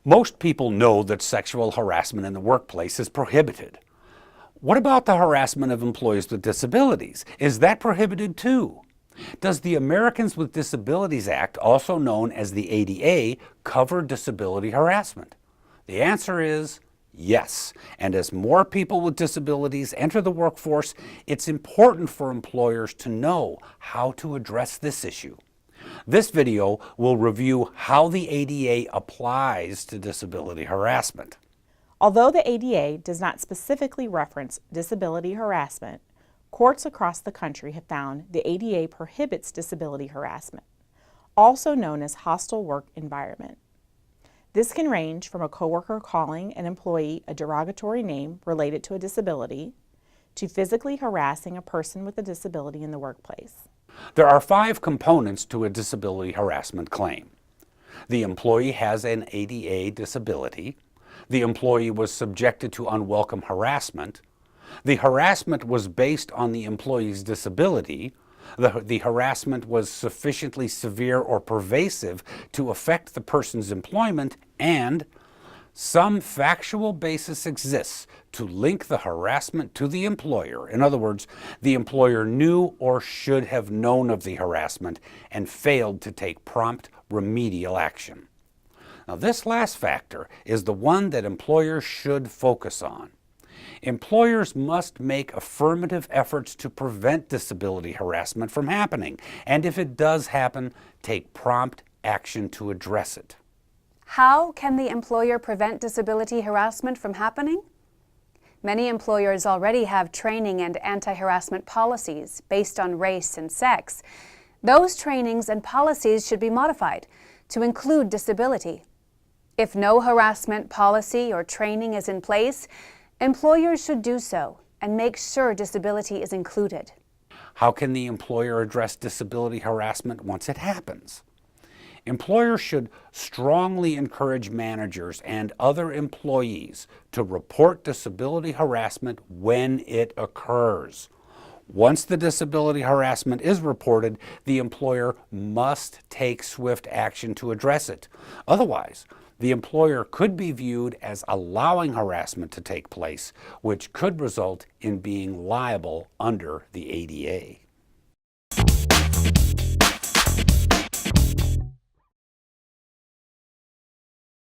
Most people know that sexual harassment in the workplace is prohibited. What about the harassment of employees with disabilities? Is that prohibited too? Does the Americans with Disabilities Act, also known as the ADA, cover disability harassment? The answer is yes. And as more people with disabilities enter the workforce, it's important for employers to know how to address this issue. This video will review how the ADA applies to disability harassment. Although the ADA does not specifically reference disability harassment, courts across the country have found the ADA prohibits disability harassment, also known as hostile work environment. This can range from a coworker calling an employee a derogatory name related to a disability, to physically harassing a person with a disability in the workplace. There are 5 components to a disability harassment claim. The employee has an ADA disability. The employee was subjected to unwelcome harassment. The harassment was based on the employee's disability. The harassment was sufficiently severe or pervasive to affect the person's employment, and some factual basis exists to link the harassment to the employer. In other words, the employer knew or should have known of the harassment and failed to take prompt remedial action. Now, this last factor is the one that employers should focus on. Employers must make affirmative efforts to prevent disability harassment from happening, and if it does happen, take prompt action to address it. How can the employer prevent disability harassment from happening? Many employers already have training and anti-harassment policies based on race and sex. Those trainings and policies should be modified to include disability. If no harassment policy or training is in place, employers should do so and make sure disability is included. How can the employer address disability harassment once it happens? Employers should strongly encourage managers and other employees to report disability harassment when it occurs. Once the disability harassment is reported, the employer must take swift action to address it. Otherwise, the employer could be viewed as allowing harassment to take place, which could result in being liable under the ADA.